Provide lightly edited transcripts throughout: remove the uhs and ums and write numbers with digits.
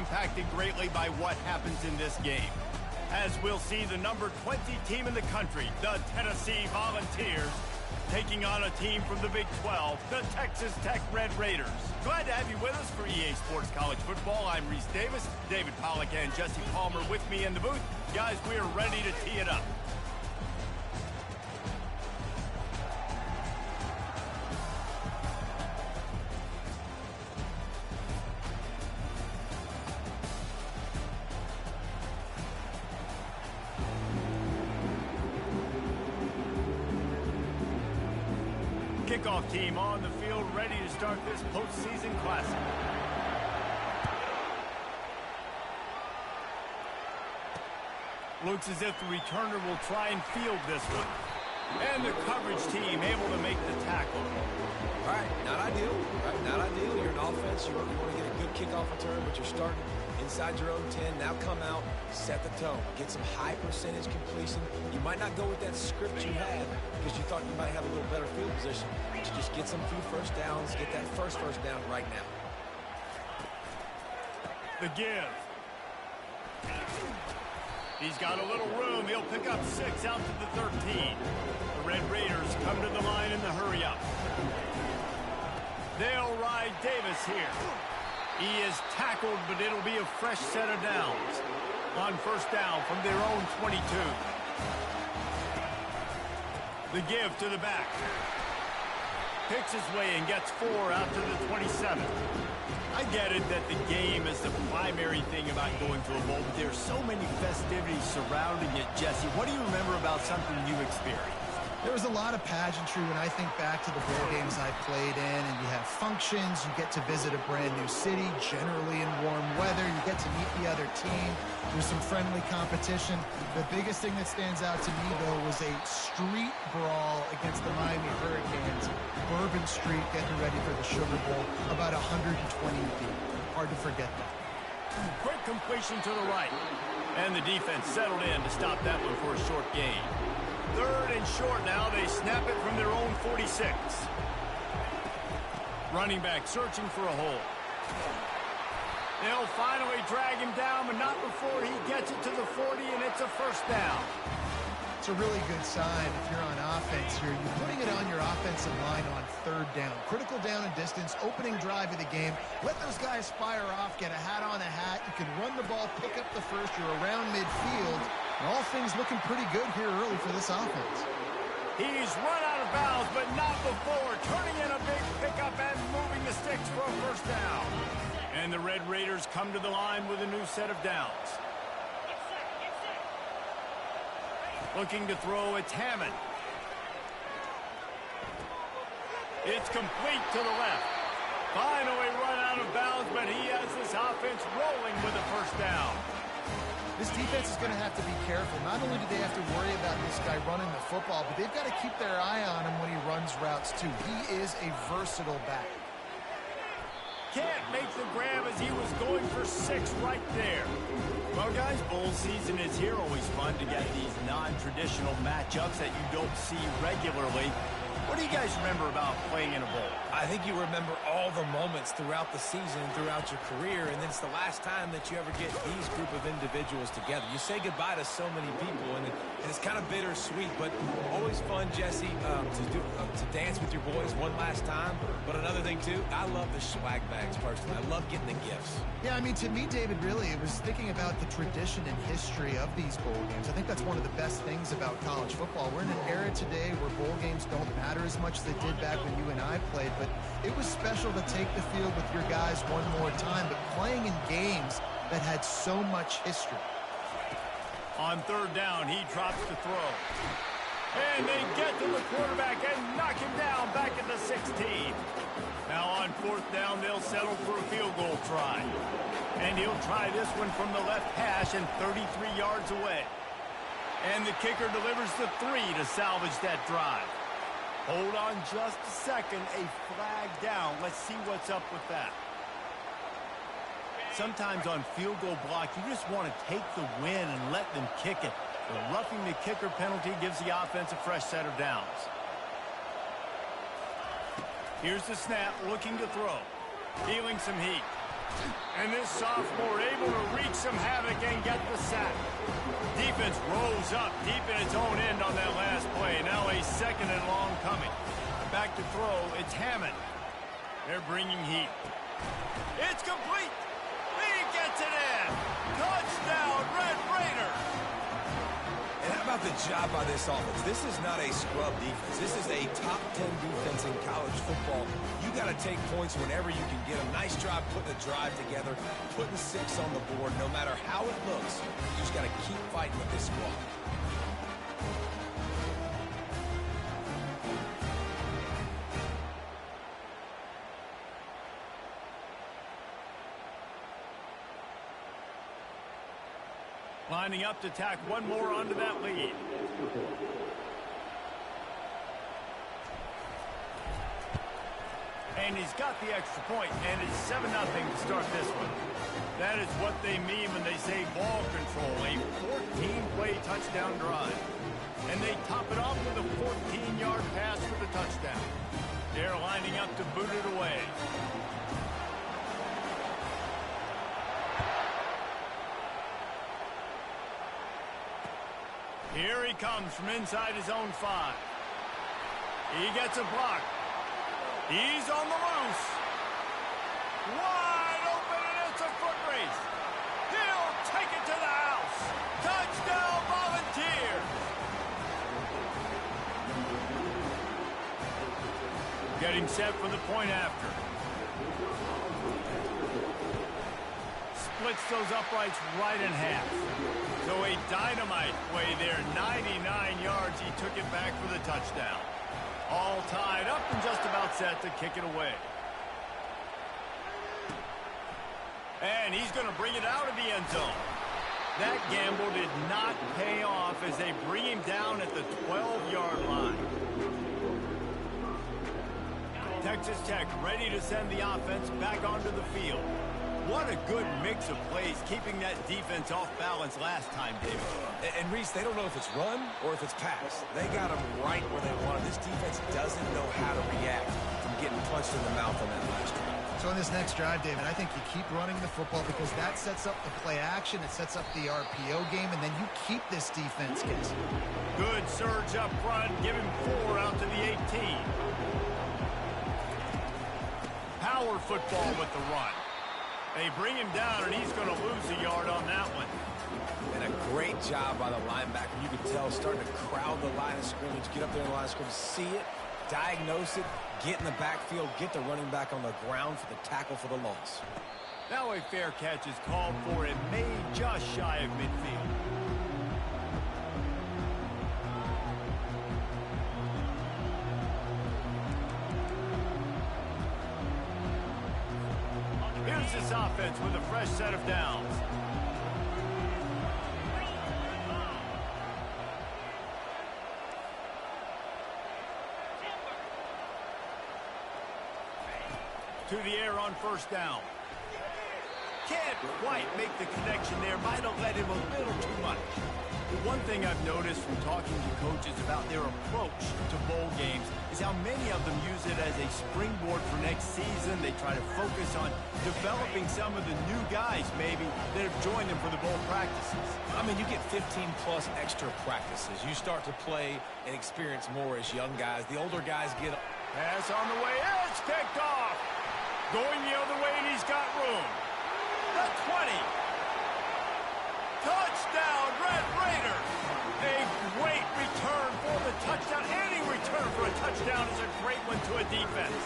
impacted greatly by what happens in this game. As we'll see the number 20 team in the country, the Tennessee Volunteers, taking on a team from the Big 12, the Texas Tech Red Raiders. Glad to have you with us for EA Sports College Football. I'm Reese Davis, David Pollack and Jesse Palmer with me in the booth. Guys, we are ready to tee it up. Kickoff team on the field, ready to start this postseason classic. Looks as if the returner will try and field this one. And the coverage team able to make the tackle. All right, not ideal. Not ideal. You're an offense. You want to get a good kickoff return, but you're starting inside your own 10. Now come out, set the tone. Get some high percentage completion. You might not go with that script you had because you thought you might have a little better field position. But you just get some few first downs. Get that first down right now. The give. He's got a little room. He'll pick up 6 out to the 13. The Red Raiders come to the line in the hurry-up. They'll ride Davis here. He is tackled, but it'll be a fresh set of downs. On first down from their own 22. The give to the back. Picks his way and gets 4 out to the 27. I get it that the game is the primary thing about going to a bowl, but there's so many festivities surrounding it. Jesse, what do you remember about something you experienced? There was a lot of pageantry when I think back to the bowl games I played in, and you have functions, you get to visit a brand new city, generally in warm weather, you get to meet the other team, there's some friendly competition. The biggest thing that stands out to me, though, was a street brawl against the Miami Hurricanes. Bourbon Street getting ready for the Sugar Bowl, about 120 deep. Hard to forget that. Quick completion to the right. And the defense settled in to stop that one for a short gain. 3rd and short now. They snap it from their own 46. Running back searching for a hole. They'll finally drag him down, but not before he gets it to the 40, and it's a first down. It's a really good sign if you're on offense here. You're putting it on your offensive line on 3rd down. Critical down and distance, opening drive of the game. Let those guys fire off, get a hat on a hat. You can run the ball, pick up the first. You're around midfield. And all things looking pretty good here early for this offense. He's run out of bounds, but not before. Turning in a big pickup and moving the sticks for a first down. And the Red Raiders come to the line with a new set of downs. Looking to throw, it's Hammond. It's complete to the left. Finally run out of bounds, but he has this offense rolling with a first down. This defense is going to have to be careful. Not only do they have to worry about this guy running the football, but they've got to keep their eye on him when he runs routes, too. He is a versatile back. Can't make the grab as he was going for 6 right there. Well, guys, bowl season is here. Always fun to get these non-traditional matchups that you don't see regularly. What do you guys remember about playing in a bowl? I think you remember all the moments throughout the season, throughout your career, and it's the last time that you ever get these group of individuals together. You say goodbye to so many people, and it's kind of bittersweet, but always fun, Jesse, to dance with your boys one last time. But another thing, too, I love the swag bags, personally. I love getting the gifts. Yeah, I mean, to me, David, really, it was thinking about the tradition and history of these bowl games. I think that's one of the best things about college football. We're in an era today where bowl games don't matter as much as they did back when you and I played, but it was special to take the field with your guys one more time, but playing in games that had so much history. On 3rd down, he drops the throw. And they get to the quarterback and knock him down back at the 16. Now on 4th down, they'll settle for a field goal try. And he'll try this one from the left hash and 33 yards away. And the kicker delivers the 3 to salvage that drive. Hold on just a second. A flag down. Let's see what's up with that. Sometimes on field goal block, you just want to take the win and let them kick it. The roughing the kicker penalty gives the offense a fresh set of downs. Here's the snap, looking to throw. Feeling some heat. And this sophomore able to wreak some havoc and get the sack. Defense rose up deep in its own end on that last play. Now a second and long coming. Back to throw, it's Hammond. They're bringing heat. It's complete. He gets it in. Touchdown, Red Raiders. And how about the job by this offense? This is not a scrub defense. This is a top 10 defense in college football. You got to take points whenever you can get them. Nice job putting the drive together, putting 6 on the board. No matter how it looks, you just got to keep fighting with this squad. Lining up to tack one more onto that lead. And he's got the extra point, and it's 7-0 to start this one. That is what they mean when they say ball control, a 14-play touchdown drive. And they top it off with a 14-yard pass for the touchdown. They're lining up to boot it away. Here he comes from inside his own 5. He gets a block. He's on the loose. Wide open, and it's a foot race. He'll take it to the house. Touchdown, Volunteers. Getting set for the point after. Splits those uprights right in half. So a dynamite play there, 99 yards. He took it back for the touchdown. All tied up and just about set to kick it away. And he's going to bring it out of the end zone. That gamble did not pay off as they bring him down at the 12-yard line. Texas Tech ready to send the offense back onto the field. What a good mix of plays, keeping that defense off balance last time, David. And Reese, they don't know if it's run or if it's pass. They got them right where they want them. This defense doesn't know how to react from getting punched in the mouth on that last drive. So in this next drive, David, I think you keep running the football because that sets up the play action, it sets up the RPO game, and then you keep this defense guessing. Good surge up front, give him 4 out to the 18. Power football with the run. They bring him down, and he's going to lose a yard on that one. And a great job by the linebacker. You can tell starting to crowd the line of scrimmage, get up there in the line of scrimmage, see it, diagnose it, get in the backfield, get the running back on the ground for the tackle for the loss. Now a fair catch is called for and made just shy of midfield. Here's this offense with a fresh set of downs. To the air on first down. Can't quite make the connection there. Might have led him a little too much. One thing I've noticed from talking to coaches about their approach to bowl games is how many of them use it as a springboard for next season. They try to focus on developing some of the new guys, maybe, that have joined them for the bowl practices. I mean, you get 15-plus extra practices. You start to play and experience more as young guys. The older guys get... Pass on the way. It's picked off. Going the other way, and he's got room. The 20. Touchdown, Red Raiders. A great return for the touchdown. Any return for a touchdown is a great one to a defense.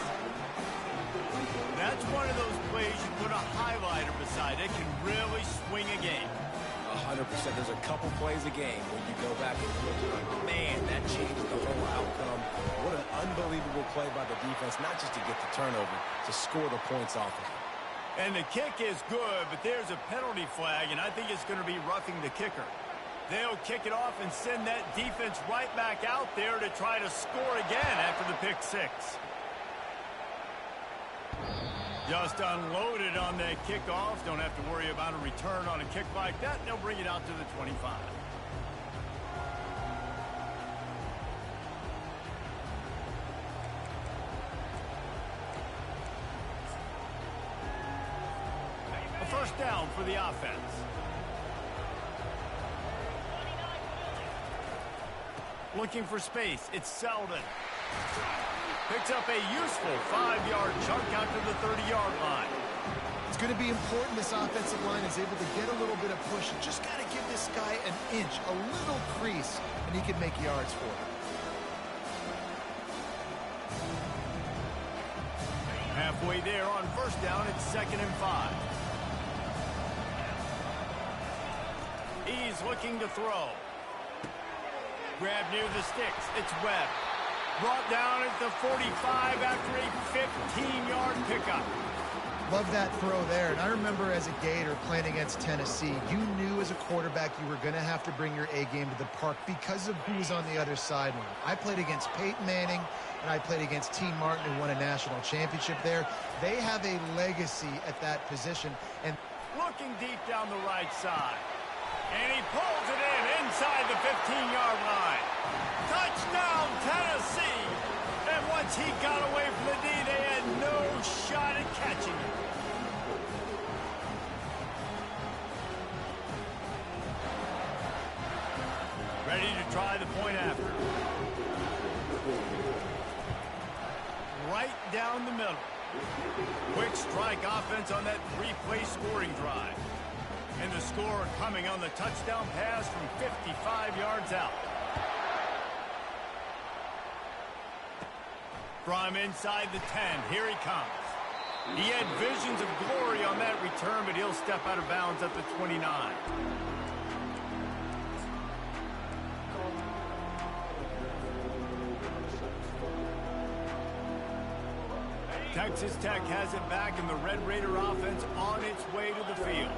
That's one of those plays you put a highlighter beside. It can really swing a game. 100%. There's a couple plays a game when you go back and look at it. Man, that changed the whole outcome. What an unbelievable play by the defense, not just to get the turnover, to score the points off of it. And the kick is good, but there's a penalty flag, and I think it's going to be roughing the kicker. They'll kick it off and send that defense right back out there to try to score again after the pick six. Just unloaded on that kickoff. Don't have to worry about a return on a kick like that. They'll bring it out to the 25. first down for the offense. Looking for space, it's Selden. Picks up a useful 5-yard chunk out to the 30-yard line. It's going to be important this offensive line is able to get a little bit of push. You just got to give this guy an inch, a little crease, and he can make yards for it. Halfway there on first down, it's 2nd and 5. He's looking to throw. Grab near the sticks. It's Webb. Brought down at the 45 after a 15-yard pickup. Love that throw there. And I remember as a Gator playing against Tennessee, you knew as a quarterback you were going to have to bring your A game to the park because of who was on the other sideline. I played against Peyton Manning, and I played against T. Martin, who won a national championship there. They have a legacy at that position. And looking deep down the right side. And he pulls it in inside the 15-yard line. Touchdown, Tennessee! And once he got away from the D, they had no shot at catching him. Ready to try the point after. Right down the middle. Quick strike offense on that 3-play scoring drive. And the score coming on the touchdown pass from 55 yards out. From inside the 10, here he comes. He had visions of glory on that return, but he'll step out of bounds at the 29. Texas Tech has it back, and the Red Raider offense on its way to the field.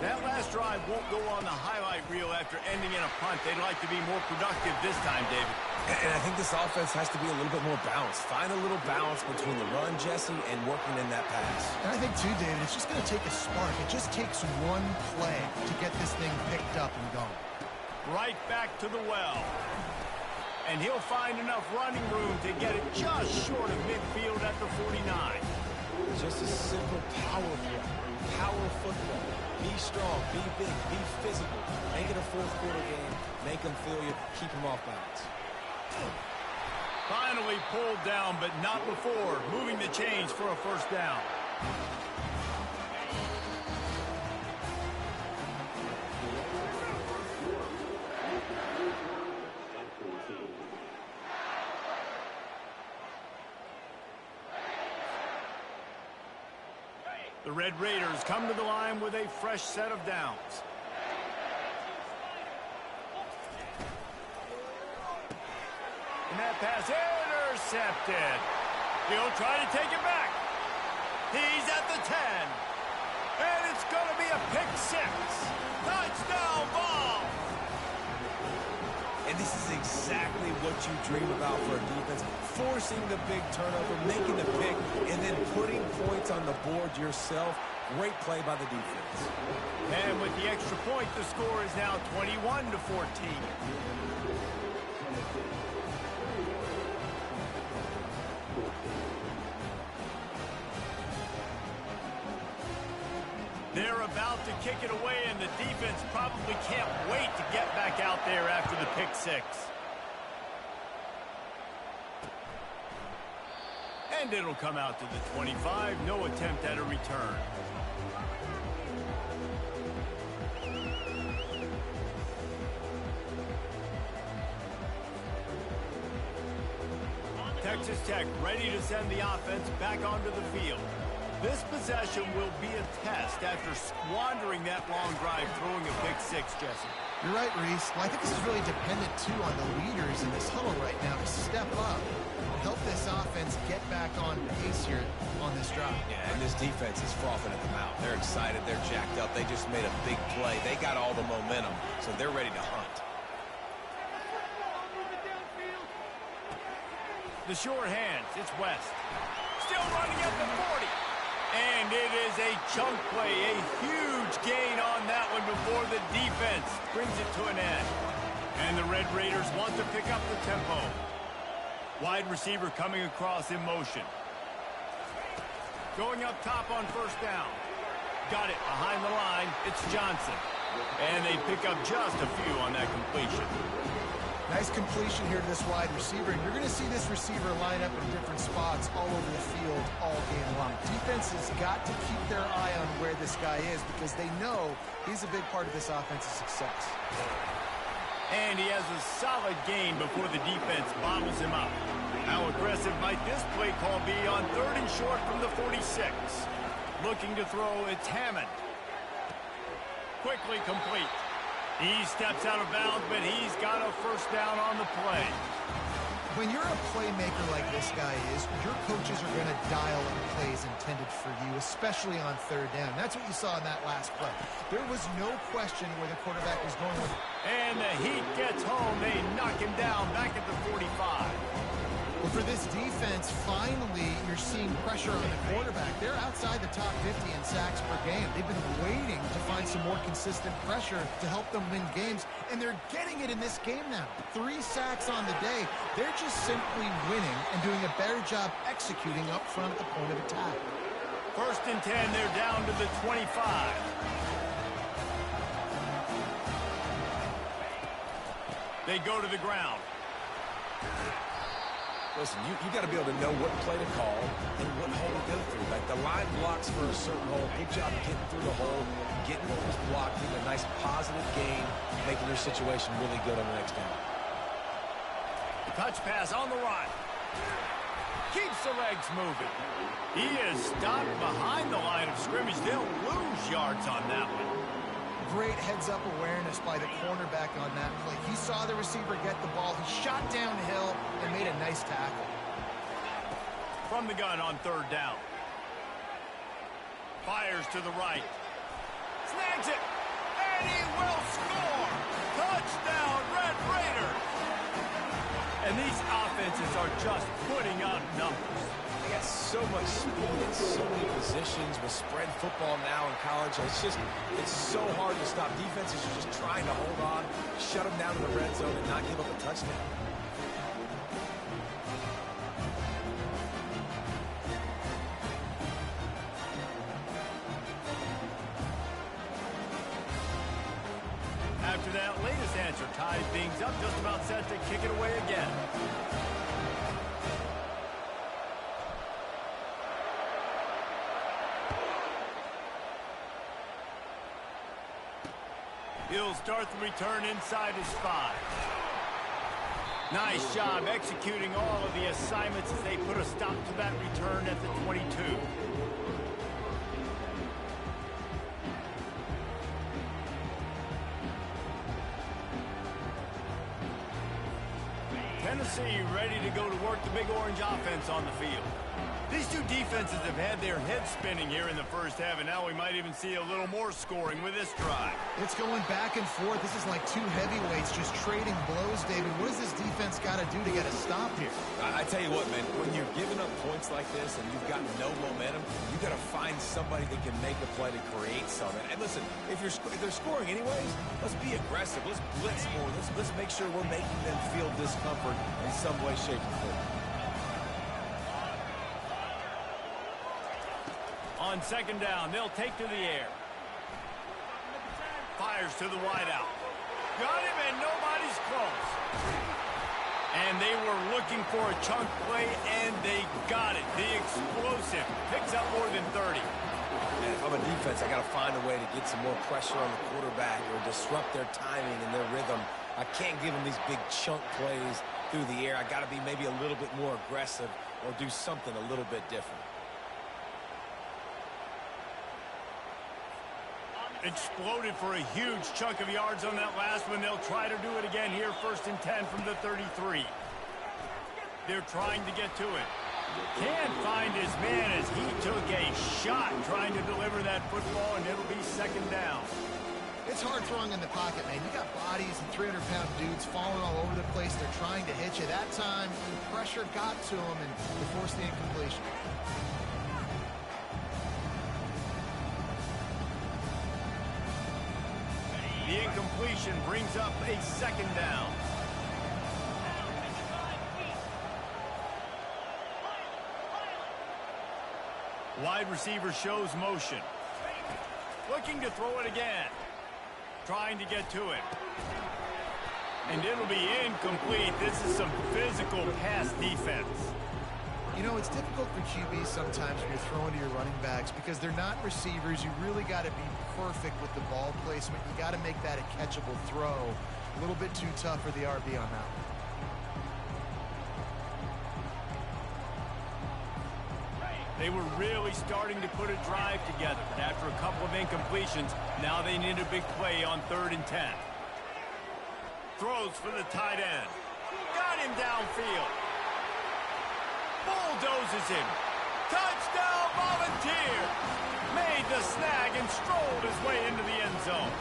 That last drive won't go on the highlight reel after ending in a punt. They'd like to be more productive this time, David. And I think this offense has to be a little bit more balanced. Find a little balance between the run, Jesse, and working in that pass. I think, too, David, it's just going to take a spark. It just takes one play to get this thing picked up and going. Right back to the well. And he'll find enough running room to get it just short of midfield at the 49. Just a simple power play. Power football. Be strong, be big, be physical. Make it a fourth-quarter game. Make them feel you. Keep them off balance. Finally pulled down, but not before. Moving the chains for a first down. The Red Raiders come to the line with a fresh set of downs. And that pass intercepted. He'll try to take it back. He's at the 10. And it's going to be a pick 6. Touchdown ball. And this is exactly what you dream about for a defense. Forcing the big turnover, making the pick, and then putting points on the board yourself. Great play by the defense. And with the extra point, the score is now 21-14. They're about to kick it away, and the defense probably can't wait to get back out there after the pick 6. And it'll come out to the 25. No attempt at a return. Texas Tech ready to send the offense back onto the field. This possession will be a test after squandering that long drive, throwing a pick 6, Jesse. You're right, Reese. Well, I think this is really dependent, too, on the leaders in this huddle right now to step up and help this offense get back on pace here on this drive. Yeah, and this defense is frothing at the mouth. They're excited. They're jacked up. They just made a big play. They got all the momentum, so they're ready to hunt. The short hands, it's West. Still running at the 40. And it is a chunk play, a huge gain on that one before the defense brings it to an end. And the Red Raiders want to pick up the tempo. Wide receiver coming across in motion. Going up top on first down. Got it behind the line. It's Johnson. And they pick up just a few on that completion. Nice completion here to this wide receiver, and you're going to see this receiver line up in different spots all over the field all game long. Defense has got to keep their eye on where this guy is because they know he's a big part of this offensive success. And he has a solid gain before the defense bottles him up. How aggressive might this play call be on 3rd and short from the 46? Looking to throw, it's Hammond. Quickly complete. He steps out of bounds, but he's got a first down on the play. When you're a playmaker like this guy is, your coaches are going to dial up plays intended for you, especially on 3rd down. That's what you saw in that last play. There was no question where the quarterback was going with it. And the heat gets home. They knock him down back at the 45. Well, for this defense, finally, you're seeing pressure on the quarterback. They're outside the top 50 in sacks per game. They've been waiting to find some more consistent pressure to help them win games, and they're getting it in this game now. 3 sacks on the day. They're just simply winning and doing a better job executing up front at the point of attack. 1st and 10, they're down to the 25. They go to the ground. Listen, you got to be able to know what play to call and what hole to go through. Like the line blocks for a certain hole. Good job getting through the hole, getting what was blocked, getting a nice positive gain, making their situation really good on the next down. Touch pass on the run. Keeps the legs moving. He is stopped behind the line of scrimmage. They'll lose yards on that one. Great heads-up awareness by the cornerback on that play. He saw the receiver get the ball. He shot downhill and made a nice tackle. From the gun on 3rd down. Fires to the right. Snags it. And he will score. Touchdown, Red Raiders. And these offenses are just putting up numbers. They got so much speed in so many positions with spread football now in college. It's so hard to stop. Defenses are just trying to hold on, shut them down in the red zone, and not give up a touchdown. After that latest answer ties things up, just about set to kick it away again. He'll start the return inside his 5. Nice job executing all of the assignments as they put a stop to that return at the 22. Tennessee ready to go to work the Big Orange offense on the field. These two defenses have had their heads spinning here in the first half, and now we might even see a little more scoring with this drive. It's going back and forth. This is like 2 heavyweights just trading blows, David. What does this defense got to do to get a stop here? I tell you what, man, when you're giving up points like this and you've got no momentum, you got to find somebody that can make a play to create something. And listen, if they're scoring anyways, let's be aggressive. Let's blitz more. Let's make sure we're making them feel discomfort in some way, shape, or form. On 2nd down, they'll take to the air. Fires to the wideout. Got him, and nobody's close. And they were looking for a chunk play, and they got it. The explosive picks up more than 30. And if I'm a defense, I got to find a way to get some more pressure on the quarterback or disrupt their timing and their rhythm. I can't give them these big chunk plays through the air. I got to be maybe a little bit more aggressive or do something a little bit different. Exploded for a huge chunk of yards on that last one. They'll try to do it again here, 1st and 10 from the 33. They're trying to get to it. Can't find his man as he took a shot trying to deliver that football, and it'll be 2nd down. It's hard throwing in the pocket, man. You got bodies and 300-pound dudes falling all over the place. They're trying to hit you. That time, the pressure got to them, and they forced the incompletion. The incompletion brings up a 2nd down. Wide receiver shows motion. looking to throw it again. Trying to get to it. And it'll be incomplete. This is some physical pass defense. You know, it's difficult for QBs sometimes when you're throwing to your running backs because they're not receivers. You really got to be perfect with the ball placement. You got to make that a catchable throw. A little bit too tough for the RB on that one. They were really starting to put a drive together, but after a couple of incompletions, now they need a big play on 3rd and 10. Throws for the tight end. Got him downfield. Bulldozes him. Touchdown, Volunteer! Made the snag and strolled his way into the end zone.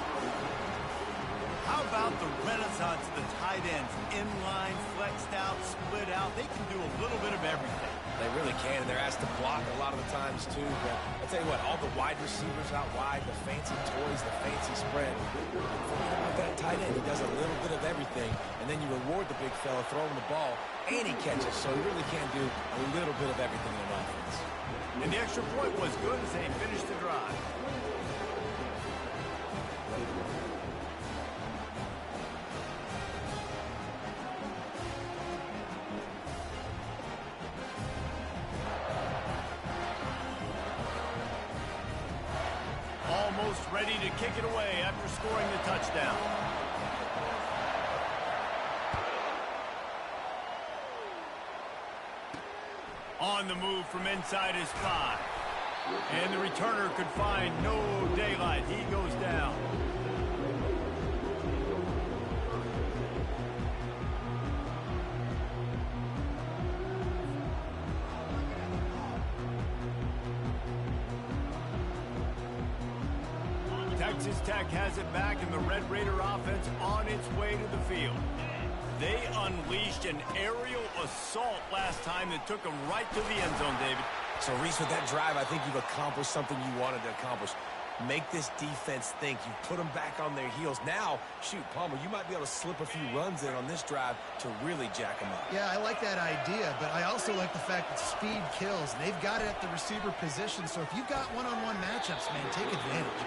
How about the renaissance of the tight ends? Inline, flexed out, split out. They can do a little bit of everything. They really can, and they're asked to block a lot of the times, too. But I'll tell you what, all the wide receivers out wide, the fancy toys, the fancy spread. With that tight end, he does a little bit of everything, and then you reward the big fella throwing the ball, and he catches, so he really can do a little bit of everything in an offense. And the extra point was good as they finished the drive. Almost ready to kick it away after scoring the touchdown. On the move from inside his 5. And the returner could find no daylight. He goes down. Texas Tech has it back, and the Red Raider offense on its way to the field. They unleashed an aerial assault last time that took them right to the end zone, David. So, Reese, with that drive, I think you've accomplished something you wanted to accomplish. Make this defense think. You put them back on their heels. Now, shoot, Palmer, you might be able to slip a few runs in on this drive to really jack them up. Yeah, I like that idea, but I also like the fact that speed kills. They've got it at the receiver position, so if you've got one-on-one matchups, man, take advantage.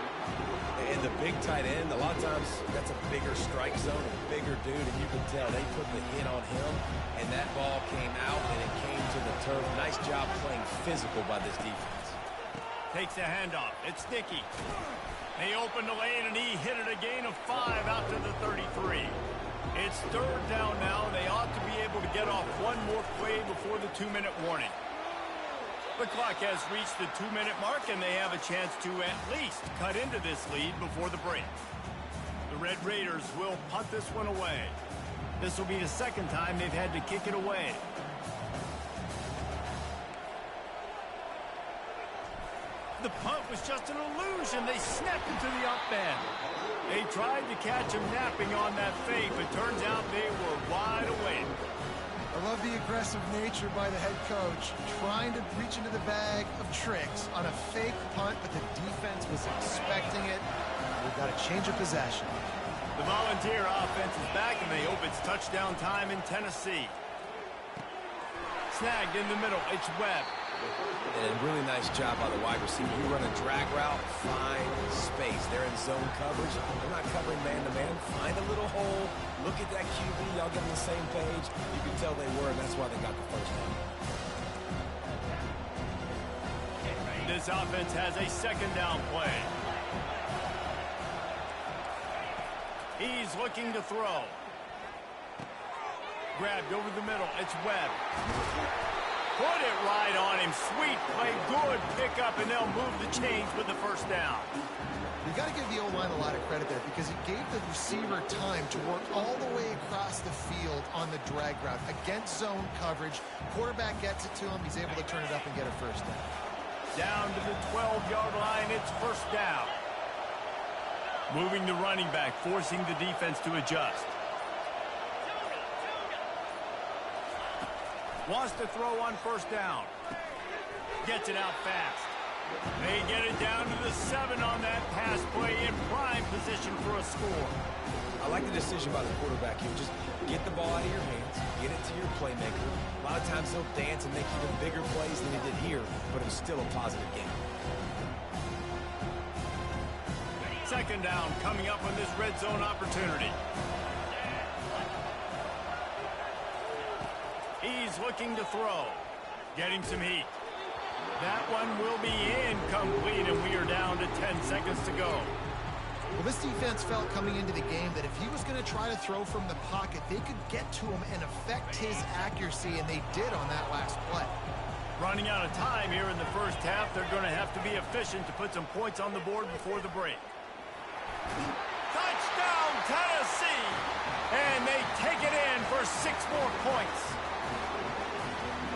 And the big tight end, a lot of times that's a bigger strike zone, a bigger dude, and you can tell they put the hit on him, and that ball came out, and it came to the turf. Nice job playing physical by this defense. Takes a handoff. It's Dickey. They opened the lane, and he hit it a gain of 5 out to the 33. It's 3rd down now. They ought to be able to get off one more play before the 2-minute warning. The clock has reached the 2-minute mark, and they have a chance to at least cut into this lead before the break. The Red Raiders will punt this one away. This will be the second time they've had to kick it away. The punt was just an illusion. They snapped it to the up man. They tried to catch him napping on that fake, but turns out they were wide awake. I love the aggressive nature by the head coach, trying to reach into the bag of tricks on a fake punt, but the defense was expecting it. We've got a change of possession. The Volunteer offense is back, and they hope it's touchdown time in Tennessee. Snagged in the middle. It's Webb. And a really nice job by the wide receiver. You run a drag route, find space. They're in zone coverage. They're not covering man-to-man. Find a little hole. Look at that QB. Y'all get on the same page. You can tell they were, and that's why they got the first down. This offense has a 2nd down play. He's looking to throw. Grabbed over the middle. It's Webb. Put it right on him. Sweet play. Good pickup, and they'll move the chains with the 1st down. You've got to give the O-line a lot of credit there because it gave the receiver time to work all the way across the field on the drag route against zone coverage. Quarterback gets it to him. He's able to turn it up and get a 1st down. Down to the 12-yard line. It's 1st down. Moving the running back, forcing the defense to adjust. Wants to throw on 1st down. Gets it out fast. They get it down to the 7 on that pass play in prime position for a score. I like the decision by the quarterback here. Just get the ball out of your hands, get it to your playmaker. A lot of times he'll dance and make even bigger plays than he did here, but it was still a positive game. Second down coming up on this red zone opportunity. He's looking to throw. Getting some heat. That one will be incomplete, and we are down to 10 seconds to go. Well, this defense felt coming into the game that if he was going to try to throw from the pocket, they could get to him and affect his accuracy, and they did on that last play. Running out of time here in the first half, they're going to have to be efficient to put some points on the board before the break. Touchdown, Tennessee! And they take it in for 6 more points.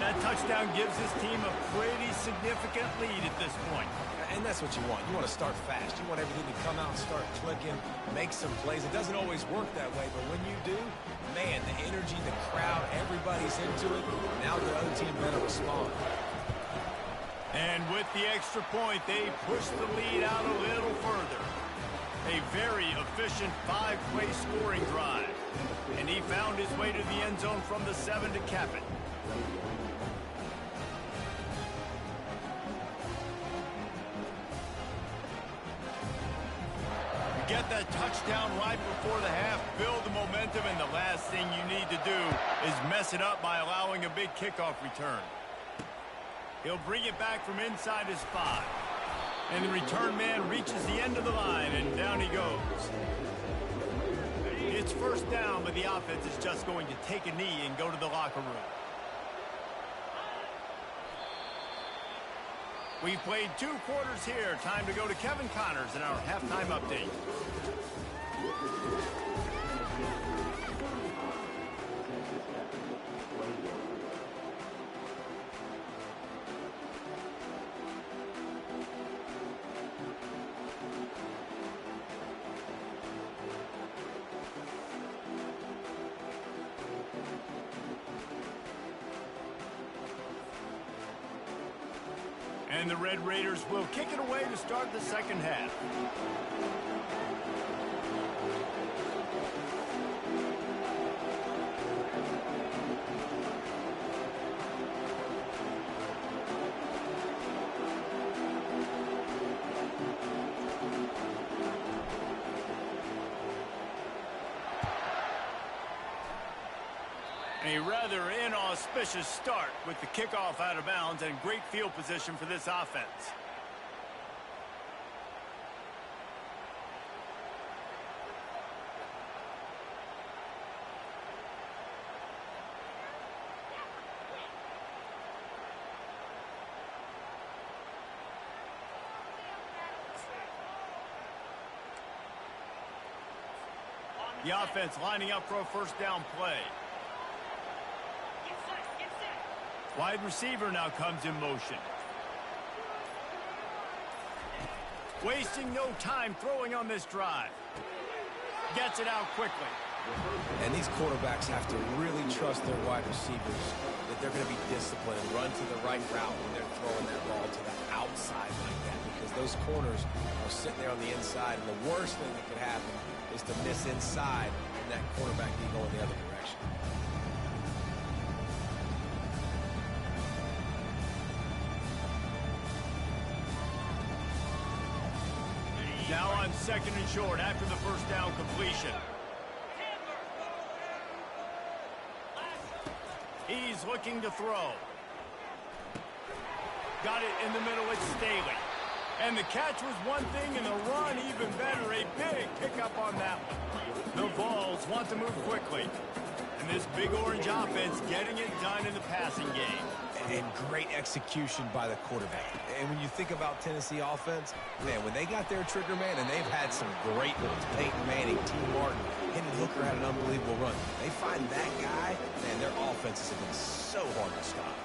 That touchdown gives his team a pretty significant lead at this point. And that's what you want. You want to start fast. You want everything to come out and start clicking, make some plays. It doesn't always work that way, but when you do, man, the energy, the crowd, everybody's into it. Now the other team better respond. And with the extra point, they push the lead out a little further. A very efficient 5-play scoring drive. And he found his way to the end zone from the 7 to cap it. Get that touchdown right before the half, build the momentum, and the last thing you need to do is mess it up by allowing a big kickoff return. He'll bring it back from inside his 5. And the return man reaches the end of the line, and down he goes. It's first down, but the offense is just going to take a knee and go to the locker room. We've played 2 quarters here. Time to go to Kevin Connors in our halftime update. And the Red Raiders will kick it away to start the second half. A rather inauspicious start with the kickoff out of bounds and great field position for this offense. The offense lining up for a first down play. Wide receiver now comes in motion. Wasting no time throwing on this drive. Gets it out quickly. And these quarterbacks have to really trust their wide receivers that they're going to be disciplined and run to the right route when they're throwing that ball to the outside like that, because those corners are sitting there on the inside, and the worst thing that could happen is to miss inside and that quarterback be going the other direction. Now on second and short after the first down completion. He's looking to throw. Got it in the middle with Staley. And the catch was one thing, and the run even better. A big pickup on that one. The Vols want to move quickly. And this Big Orange offense getting it done in the passing game. And great execution by the quarterback. And when you think about Tennessee offense, man, when they got their trigger man, and they've had some great ones, Peyton Manning, T. Martin, Hendon Hooker had an unbelievable run. They find that guy, man, their offenses have been so hard to stop.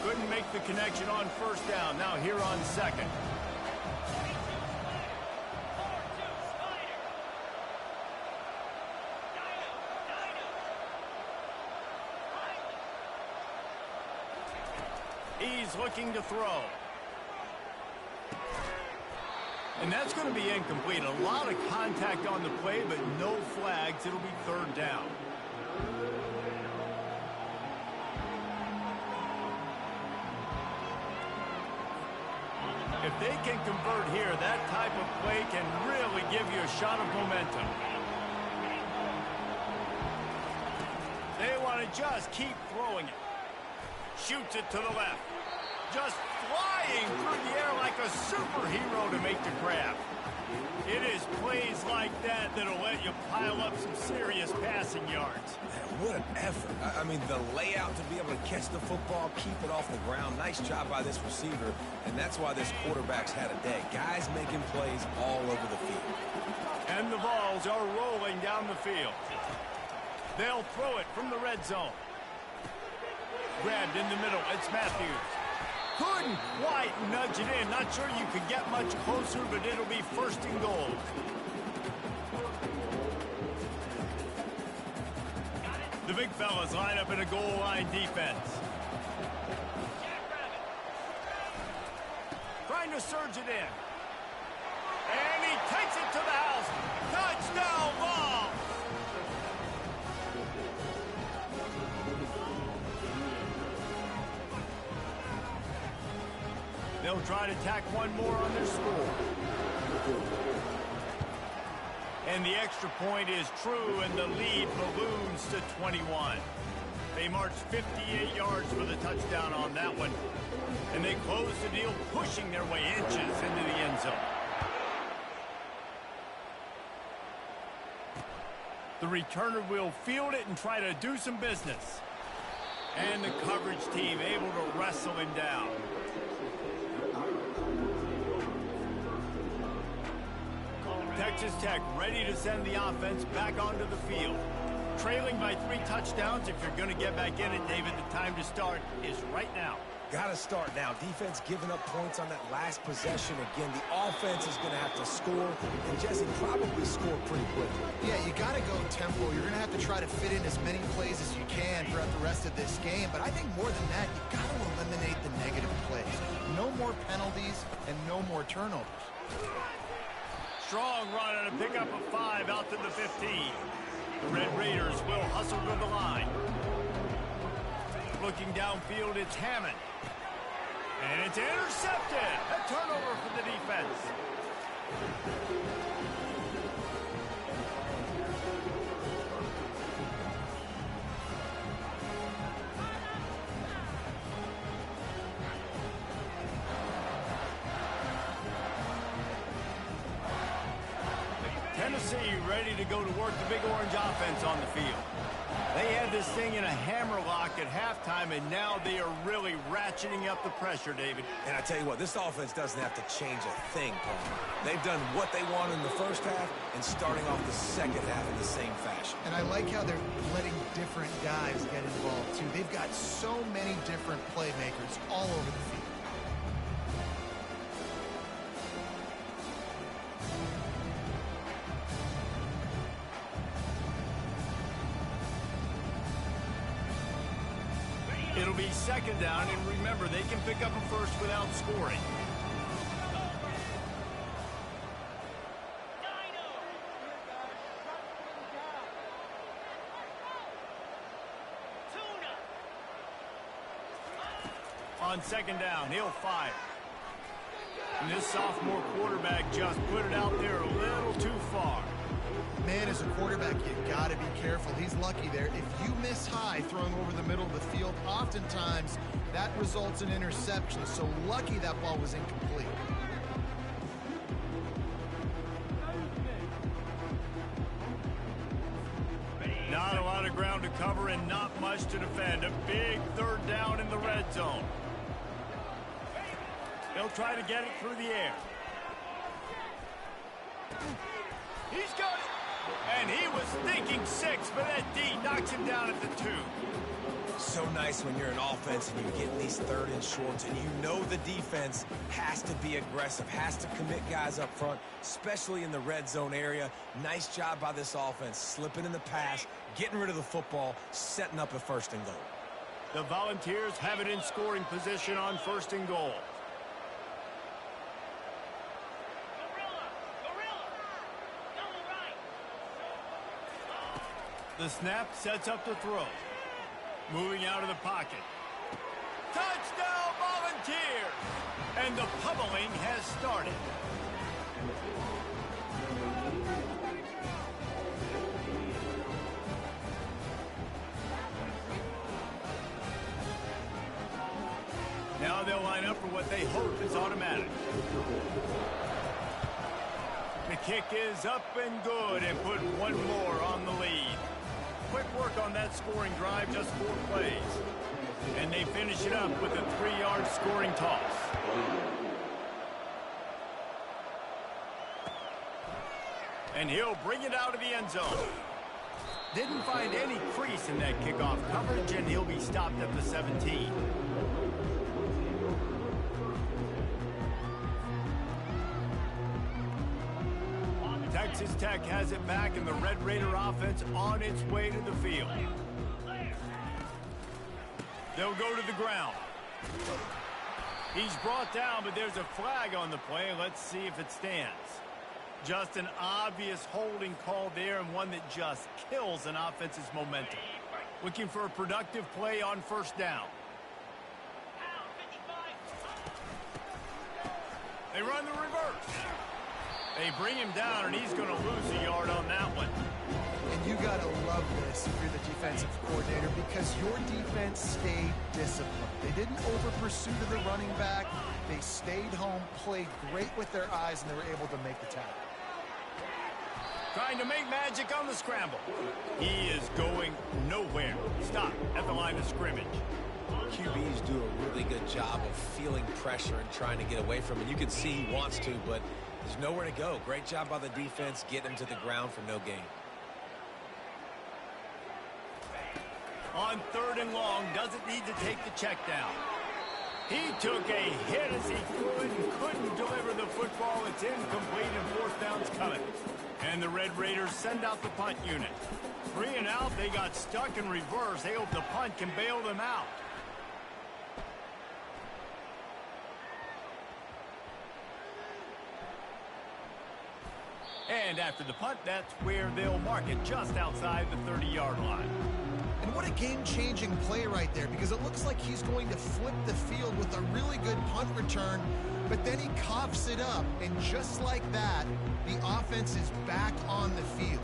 Couldn't make the connection on first down. Now here on second. He's looking to throw. And that's going to be incomplete. A lot of contact on the play, but no flags. It'll be third down. they can convert here, that type of play can really give you a shot of momentum. They want to just keep throwing it. Shoots it to the left. Just flying through the air like a superhero to make the grab. It is plays like that that'll let you pile up some serious passing yards. Man, what an effort. I mean, the layout to be able to catch the football, keep it off the ground. Nice job by this receiver, and that's why this quarterback's had a day. Guys making plays all over the field. And the balls are rolling down the field. They'll throw it from the red zone. Grabbed in the middle. It's Matthews. Couldn't quite nudge it in. Not sure you could get much closer, but it'll be first and goal. The big fellas line up in a goal line defense. Trying to surge it in. And he takes it to the house. Touchdown ball. They'll try to tack one more on their score. And the extra point is true, and the lead balloons to 21. They marched 58 yards for the touchdown on that one. And they close the deal, pushing their way inches into the end zone. The returner will field it and try to do some business. And the coverage team able to wrestle him down. Texas Tech ready to send the offense back onto the field. Trailing by 3 touchdowns. If you're going to get back in it, David, the time to start is right now. Got to start now. Defense giving up points on that last possession. Again, the offense is going to have to score, and Jesse probably score pretty quickly. Yeah, you got to go tempo. You're going to have to try to fit in as many plays as you can throughout the rest of this game. But I think more than that, you got to eliminate the negative plays. No more penalties and no more turnovers. Strong run and a pickup of 5 out to the 15. The Red Raiders will hustle to the line. Looking downfield, it's Hammond. And it's intercepted. A turnover for the defense. Tennessee ready to go to work the Big Orange offense on the field. They had this thing in a hammerlock at halftime, and now they are really ratcheting up the pressure, David. And I tell you what, this offense doesn't have to change a thing, Paul. They've done what they want in the first half and starting off the second half in the same fashion. And I like how they're letting different guys get involved, too. They've got so many different playmakers all over the field. It'll be second down, and remember, they can pick up a first without scoring. On second down, he'll fire. And this sophomore quarterback just put it out there a little too far. Man, as a quarterback, you got to be careful. He's lucky there. If you miss high throwing over the middle of the field, oftentimes that results in interception. So lucky that ball was incomplete. Not a lot of ground to cover and not much to defend. A big third down in the red zone. They'll try to get it through the air. He's got it. And he was thinking 6, but that D knocks him down at the 2. So nice when you're an offense and you get these third and shorts and you know the defense has to be aggressive, has to commit guys up front, especially in the red zone area. Nice job by this offense, slipping in the pass, getting rid of the football, setting up a first and goal. The Volunteers have it in scoring position on first and goal. The snap sets up the throw. Moving out of the pocket. Touchdown, Volunteers! And the pummeling has started. Now they'll line up for what they hope is automatic. The kick is up and good and put one more on the lead. Quick work on that scoring drive, just 4 plays. And they finish it up with a 3-yard scoring toss. And he'll bring it out of the end zone. Didn't find any crease in that kickoff coverage, and he'll be stopped at the 17. Texas Tech has it back, and the Red Raider offense on its way to the field. They'll go to the ground. He's brought down, but there's a flag on the play. Let's see if it stands. Just an obvious holding call there, and one that just kills an offense's momentum. Looking for a productive play on first down. They run the reverse. They bring him down, and he's going to lose a yard on that one. And you got to love this if you're the defensive coordinator, because your defense stayed disciplined. They didn't over-pursue to the running back. They stayed home, played great with their eyes, and they were able to make the tackle. Trying to make magic on the scramble. He is going nowhere. Stop at the line of scrimmage. QBs do a really good job of feeling pressure and trying to get away from it. You can see he wants to, but there's nowhere to go. Great job by the defense getting him to the ground for no gain. On 3rd and long, doesn't need to take the check down. He took a hit as he could and couldn't deliver the football. It's incomplete, and 4th down's coming. And the Red Raiders send out the punt unit. 3 and out, they got stuck in reverse. They hope the punt can bail them out. And after the punt, that's where they'll mark it, just outside the 30-yard line. And what a game-changing play right there, because it looks like he's going to flip the field with a really good punt return, but then he coughs it up, and just like that, the offense is back on the field.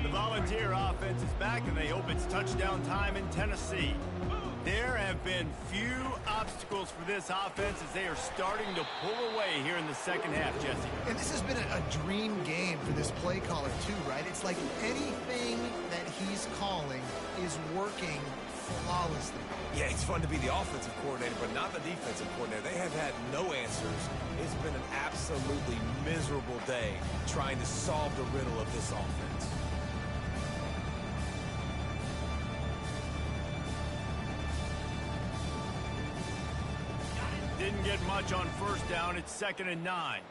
The Volunteer offense is back, and they hope it's touchdown time in Tennessee. There have been few obstacles for this offense as they are starting to pull away here in the second half, Jesse. And this has been a dream game for this play caller too, right? It's like anything that he's calling is working flawlessly. Yeah, it's fun to be the offensive coordinator, but not the defensive coordinator. They have had no answers. It's been an absolutely miserable day trying to solve the riddle of this offense. Didn't get much on first down. It's 2nd and 9.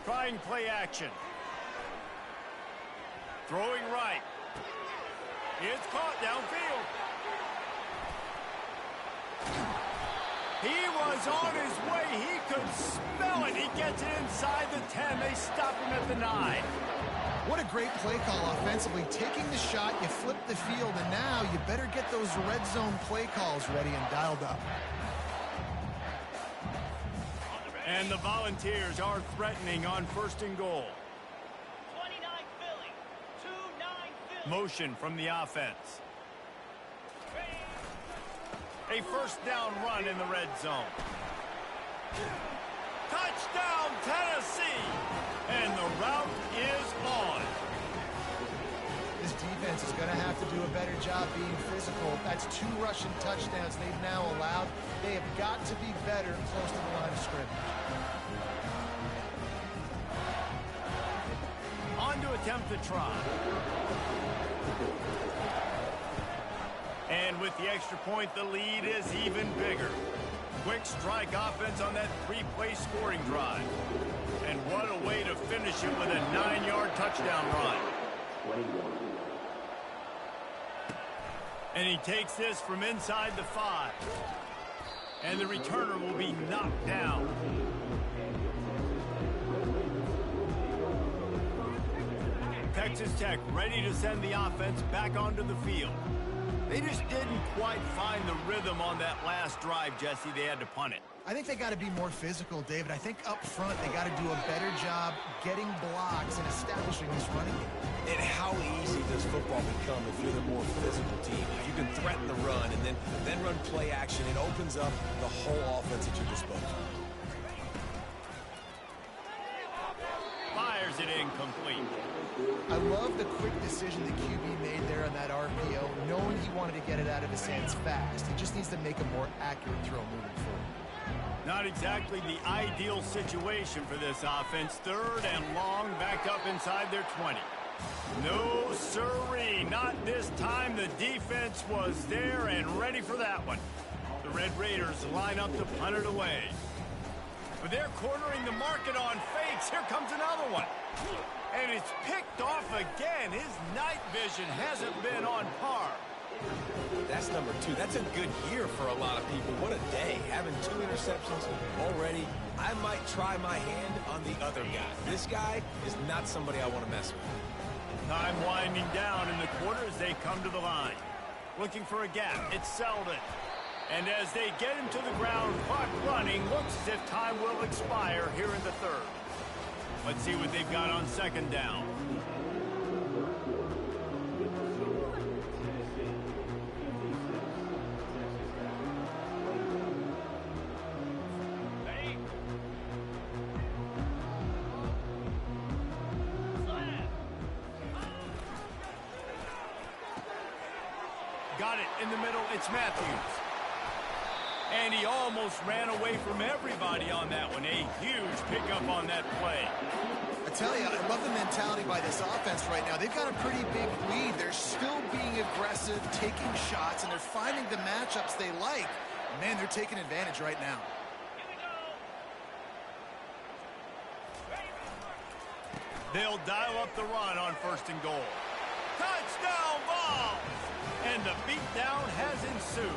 Trying play action. Throwing right. It's caught downfield. He was on his way. He could smell it. He gets it inside the 10. They stop him at the 9. What a great play call offensively. Taking the shot, you flip the field, and now you better get those red zone play calls ready and dialed up. And the Volunteers are threatening on 1st and goal. 29 Philly. 2-9 Philly. Motion from the offense. A 1st down run in the red zone. Touchdown, Tennessee! And the route is on. This defense is going to have to do a better job being physical. That's 2 rushing touchdowns they've now allowed. They have got to be better close to the line of scrimmage. On to attempt the try. And with the extra point, the lead is even bigger. Quick strike offense on that 3-play scoring drive. And what a way to finish it with a 9-yard touchdown run. And he takes this from inside the 5. And the returner will be knocked down. Texas Tech ready to send the offense back onto the field. They just didn't quite find the rhythm on that last drive, Jesse. They had to punt it. I think they got to be more physical, David. I think up front they got to do a better job getting blocks and establishing this running game. And how easy does football become if you're the more physical team? If you can threaten the run and then run play action, it opens up the whole offense at your disposal. Fires it incomplete. I love the quick decision the QB made there on that RPO, knowing he wanted to get it out of his hands fast. He just needs to make a more accurate throw moving forward. Not exactly the ideal situation for this offense. 3rd and long, backed up inside their 20. No siree, not this time. The defense was there and ready for that one. The Red Raiders line up to punt it away. But they're cornering the market on fakes. Here comes another one. And it's picked off again. His night vision hasn't been on par. That's number 2. That's a good year for a lot of people. What a day. Having 2 interceptions already. I might try my hand on the other guy. This guy is not somebody I want to mess with. Time winding down in the quarter as they come to the line. Looking for a gap. It's Selden. And as they get him to the ground, clock running, looks as if time will expire here in the 3rd. Let's see what they've got on 2nd down. Got it in the middle. It's Matthews. And he almost ran away from everybody on that one. A huge pickup on that play. I tell you, I love the mentality by this offense right now. They've got a pretty big lead. They're still being aggressive, taking shots, and they're finding the matchups they like. Man, they're taking advantage right now. They'll dial up the run on 1st and goal. Touchdown ball! And the beatdown has ensued.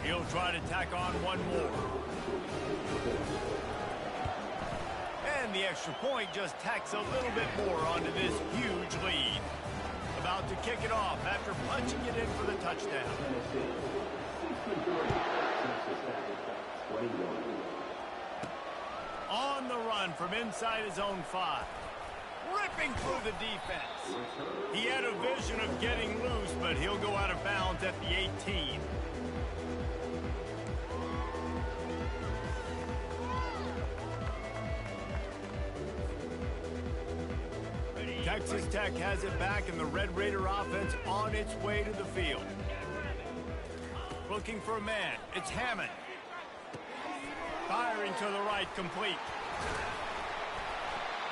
He'll try to tack on one more. And the extra point just tacks a little bit more onto this huge lead. About to kick it off after punching it in for the touchdown. On the run from inside his own 5. Ripping through the defense. He had a vision of getting loose, but he'll go out of bounds at the 18. Texas Tech has it back, and the Red Raider offense on its way to the field. Looking for a man. It's Hammond. Firing to the right, complete.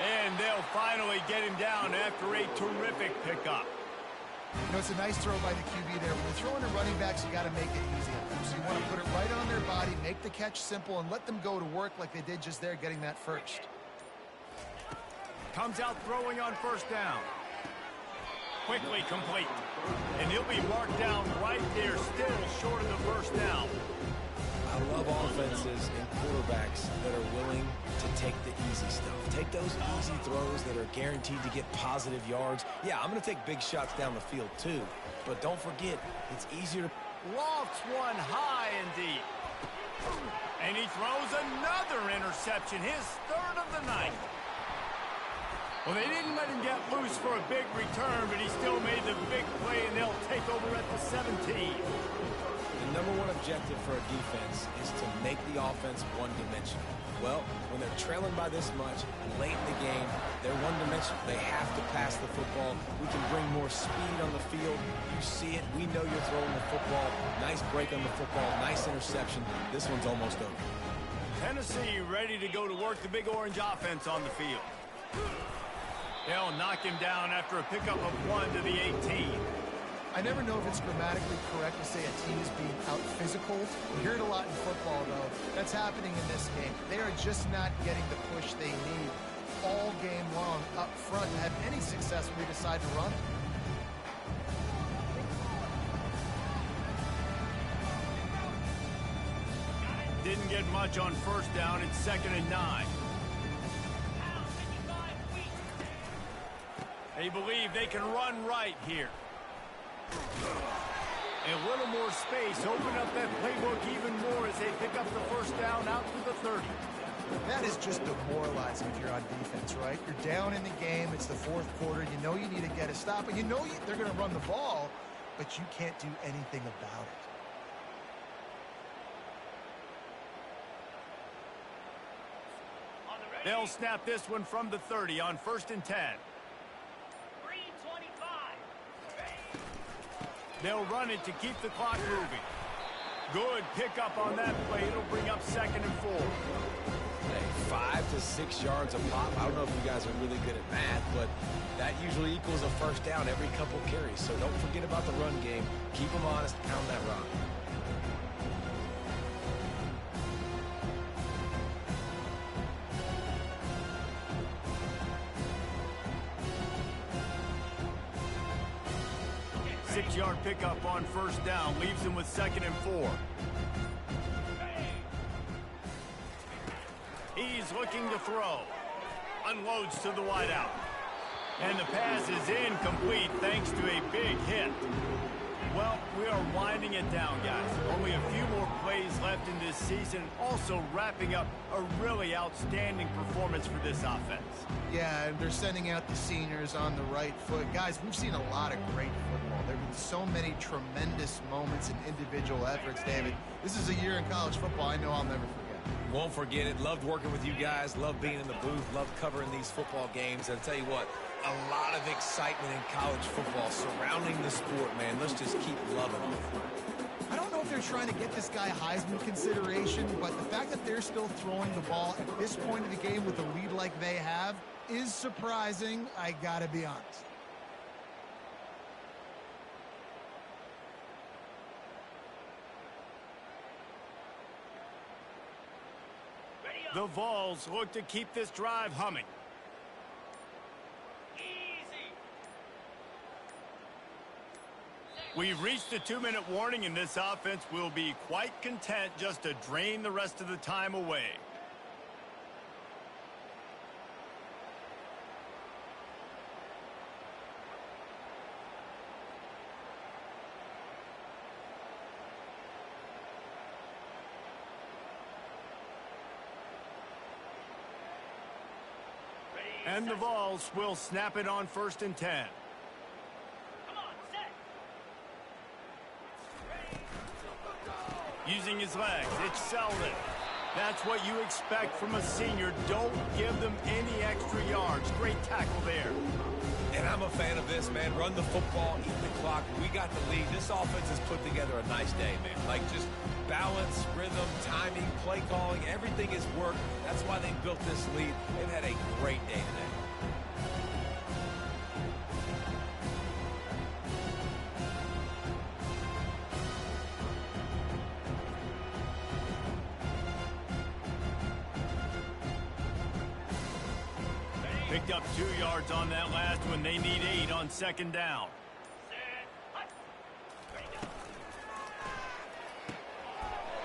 And they'll finally get him down after a terrific pickup. You know, it's a nice throw by the QB there. When you're throwing to running backs, you got to make it easy. So you want to put it right on their body, make the catch simple, and let them go to work like they did just there, getting that first. Comes out throwing on 1st down. Quickly complete. And he'll be marked down right there, still short of the 1st down. I love offenses and quarterbacks that are willing to take the easy stuff. Take those easy throws that are guaranteed to get positive yards. Yeah, I'm going to take big shots down the field too. But don't forget, it's easier to... Lofts one high and deep. And he throws another interception, his 3rd of the night. Well, they didn't let him get loose for a big return, but he still made the big play, and they'll take over at the 17. The number 1 objective for a defense is to make the offense one-dimensional. Well, when they're trailing by this much, late in the game, they're one-dimensional. They have to pass the football. We can bring more speed on the field. You see it. We know you're throwing the football. Nice break on the football. Nice interception. This one's almost over. Tennessee ready to go to work the Big Orange offense on the field. They'll knock him down after a pickup of 1 to the 18. I never know if it's grammatically correct to say a team is being out-physical. We hear it a lot in football, though. That's happening in this game. They are just not getting the push they need all game long up front to have any success when they decide to run. Didn't get much on first down. It's 2nd and 9. They believe they can run right here. A little more space. Open up that playbook even more as they pick up the first down out to the 30. That is just demoralizing if you're on defense, right? You're down in the game. It's the fourth quarter. You know you need to get a stop, and you know they're going to run the ball, but you can't do anything about it. They'll snap this one from the 30 on 1st and 10. They'll run it to keep the clock moving. Good pickup on that play. It'll bring up 2nd and 4. Hey, 5 to 6 yards a pop. I don't know if you guys are really good at math, but that usually equals a first down every couple carries. So don't forget about the run game. Keep them honest. Pound that rock. Six-yard pickup on first down leaves him with 2nd and 4. He's looking to throw. Unloads to the wideout. And the pass is incomplete thanks to a big hit. Well, we are winding it down, guys. Only a few more plays left in this season. Also wrapping up a really outstanding performance for this offense. Yeah, and they're sending out the seniors on the right foot. Guys, we've seen a lot of great football. There have been so many tremendous moments and individual efforts, David. This is a year in college football I know I'll never forget. Won't forget it. Loved working with you guys. Loved being in the booth. Loved covering these football games. And I'll tell you what, a lot of excitement in college football surrounding the sport, man. Let's just keep loving it. I don't know if they're trying to get this guy Heisman consideration, but the fact that they're still throwing the ball at this point of the game with a lead like they have is surprising, I gotta be honest. The Vols look to keep this drive humming. We've reached the 2-minute warning, and this offense will be quite content just to drain the rest of the time away. And the Vols will snap it on 1st and 10. Using his legs, it's Selden. That's what you expect from a senior. Don't give them any extra yards. Great tackle there. And I'm a fan of this, man. Run the football, eat the clock. We got the lead. This offense has put together a nice day, man. Like just balance, rhythm, timing, play calling, everything has worked. That's why they built this lead. They've had a great day today. Picked up 2 yards on that last one. They need 8 on 2nd down.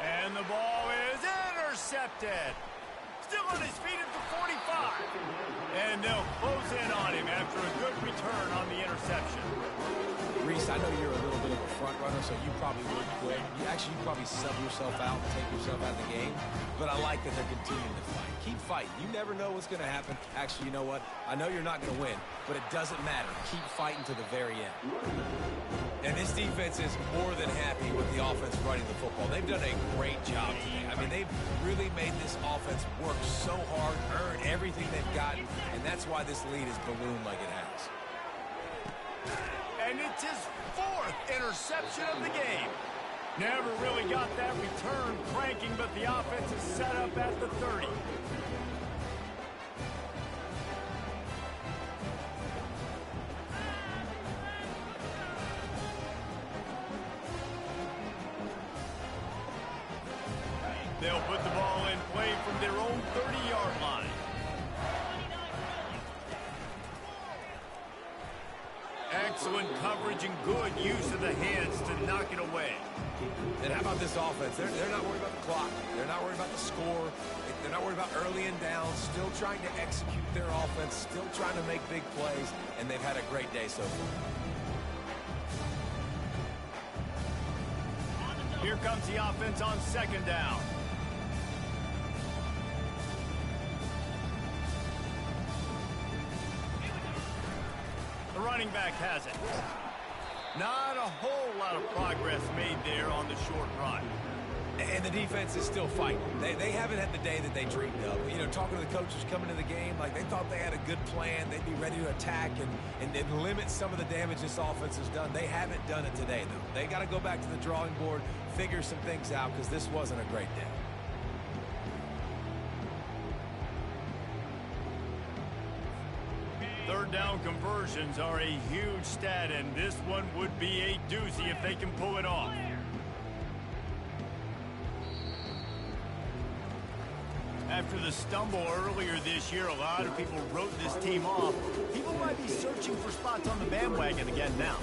And the ball is intercepted. Still on his feet at the 45. And they'll close in on him after a good return on the interception. Reese, I know you're a little bit of a front runner, so you probably would quit. You probably sub yourself out and take yourself out of the game. But I like that they're continuing to fight. Keep fighting. You never know what's going to happen. Actually, you know what? I know you're not going to win, but it doesn't matter. Keep fighting to the very end. And this defense is more than happy with the offense running the football. They've done a great job today. I mean, they've really made this offense work so hard, earn everything they've gotten, and that's why this lead is ballooned like it has. And it's his 4th interception of the game. Never really got that return cranking, but the offense is set up at the 30. They'll put the ball in play from their own 30-yard line. Excellent coverage and good use of the hands to knock it away. And how about this offense? They're not worried about the clock. They're not worried about the score. They're not worried about early and down. Still trying to execute their offense. Still trying to make big plays. And they've had a great day so far. Here comes the offense on second down. The running back has it. Not a whole lot of progress made there on the short run. And the defense is still fighting. They haven't had the day that they dreamed of. You know, talking to the coaches coming to the game, like they thought they had a good plan. They'd be ready to attack and limit some of the damage this offense has done. They haven't done it today, though. They got to go back to the drawing board, figure some things out, because this wasn't a great day. Third down conversions are a huge stat, and this one would be a doozy if they can pull it off. After the stumble earlier this year, a lot of people wrote this team off. People might be searching for spots on the bandwagon again now.